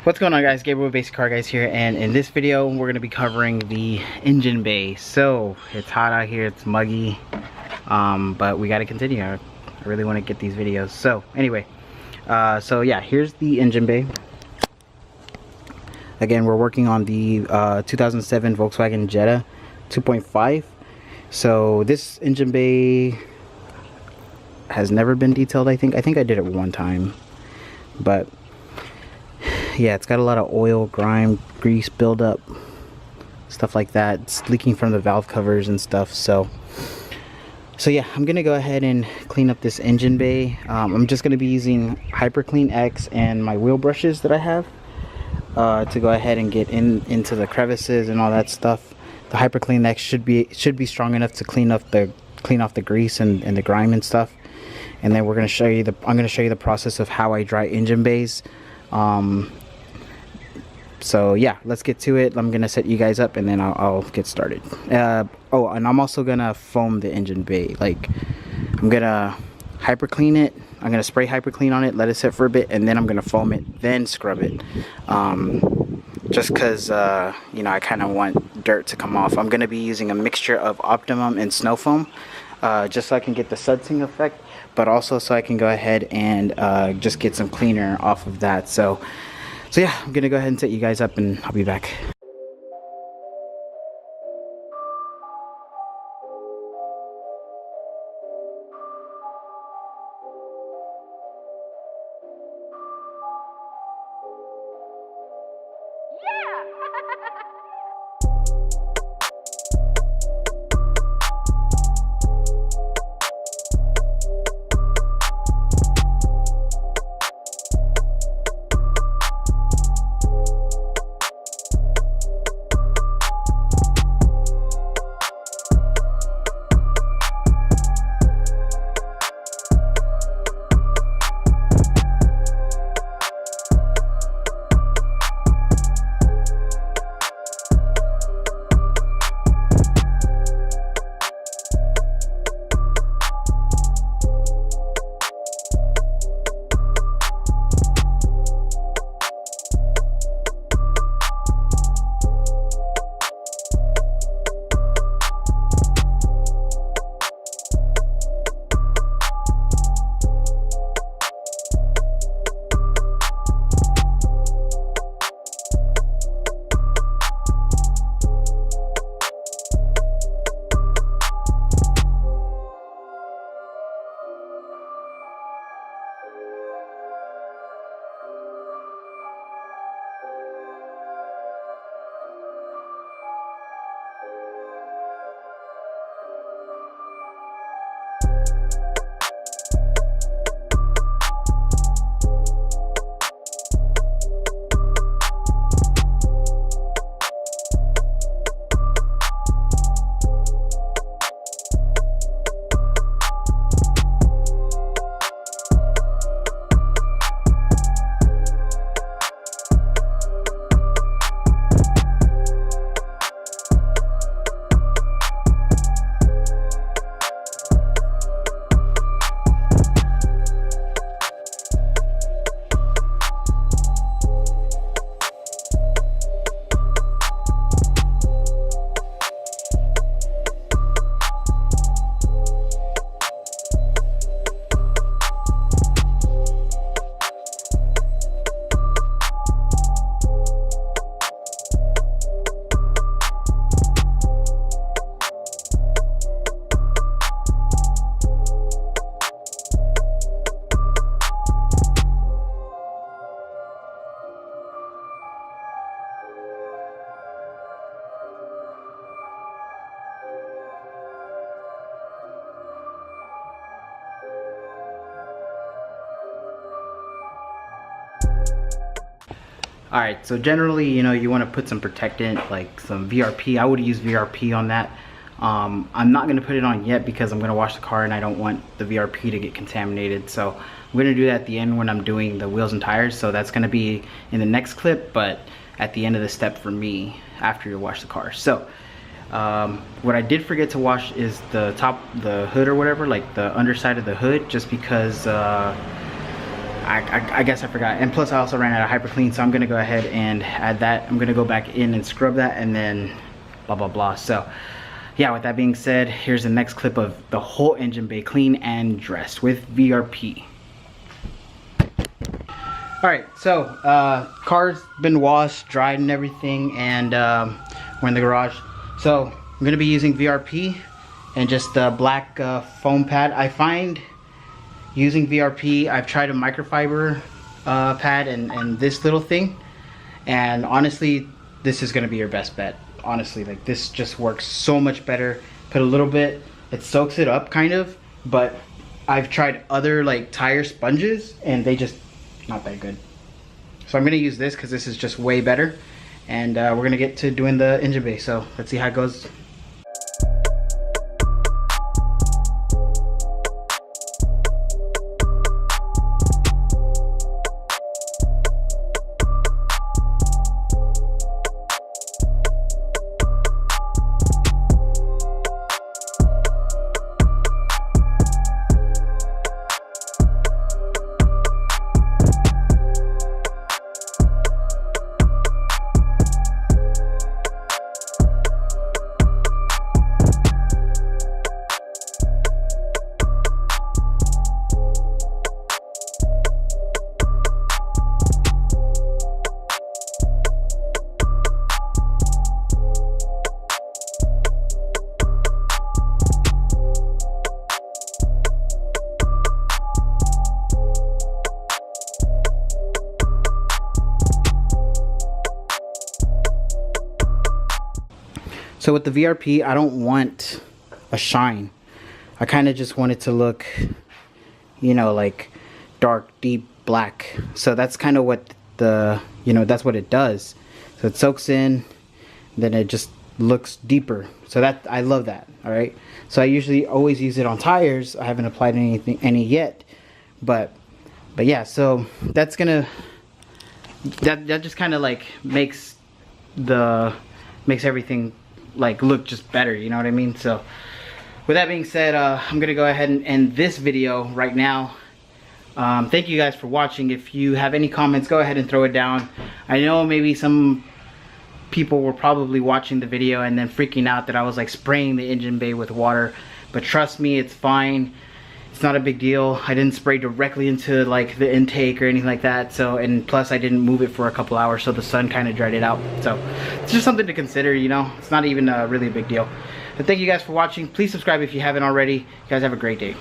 What's going on, guys? Gabriel Basic Car Guys here, and in this video we're going to be covering the engine bay. So it's hot out here, it's muggy, but we got to continue. I really want to get these videos. So anyway, so yeah, here's the engine bay. Again, we're working on the 2007 Volkswagen Jetta 2.5. So this engine bay has never been detailed. I think I did it one time, but yeah, it's got a lot of oil, grime, grease buildup, stuff like that. It's leaking from the valve covers and stuff. So yeah, I'm gonna go ahead and clean up this engine bay. I'm just gonna be using Hyper Clean X and my wheel brushes that I have to go ahead and get into the crevices and all that stuff. The Hyper Clean X should be strong enough to clean off the grease and the grime and stuff. And then I'm gonna show you the process of how I dry engine bays. So yeah, let's get to it. I'm gonna set you guys up and then I'll get started. Oh, and I'm also gonna foam the engine bay. Like, I'm gonna hyper clean it. I'm gonna spray hyper clean on it, let it sit for a bit, and then I'm gonna foam it, then scrub it. Just because you know, I kind of want dirt to come off. I'm gonna be using a mixture of Optimum and snow foam, just so I can get the sudsing effect, but also so I can go ahead and just get some cleaner off of that. So yeah, I'm gonna go ahead and set you guys up and I'll be back. Alright, so generally, you know, you want to put some protectant, like some VRP. I would use VRP on that. I'm not going to put it on yet because I'm going to wash the car and I don't want the VRP to get contaminated. So I'm going to do that at the end when I'm doing the wheels and tires. So that's going to be in the next clip, but at the end of the step for me after you wash the car. So what I did forget to wash is the hood or whatever, like the underside of the hood, just because I guess I forgot. And plus I also ran out of hyper clean, so I'm gonna go ahead and add that. I'm gonna go back in and scrub that, and then blah blah blah. So yeah, with that being said, here's the next clip of the whole engine bay clean and dressed with VRP. Alright, so car's been washed, dried and everything, and we're in the garage. So I'm gonna be using VRP and just the black foam pad. I find using VRP, I've tried a microfiber pad and this little thing, and honestly this is gonna be your best bet. Honestly, like, this just works so much better. Put a little bit, it soaks it up kind of, but I've tried other like tire sponges and they just not that good. So I'm gonna use this because this is just way better, and we're gonna get to doing the engine bay. So let's see how it goes. So with the VRP, I don't want a shine. I kind of just want it to look, you know, like dark, deep black. So that's kind of what the, you know, that's what it does. So it soaks in, then it just looks deeper. So that, I love that. All right. So I usually always use it on tires. I haven't applied any yet, but yeah. So that's gonna, that just kind of like makes everything like look just better, you know what I mean? So with that being said, I'm gonna go ahead and end this video right now. Thank you guys for watching. If you have any comments, go ahead and throw it down. I know maybe some people were probably watching the video and then freaking out that I was like spraying the engine bay with water, but trust me, it's fine. It's not a big deal. I didn't spray directly into like the intake or anything like that. So, and plus I didn't move it for a couple hours, so the sun kind of dried it out. So it's just something to consider, you know. It's not even really a big deal. But thank you guys for watching. Please subscribe if you haven't already. You guys have a great day.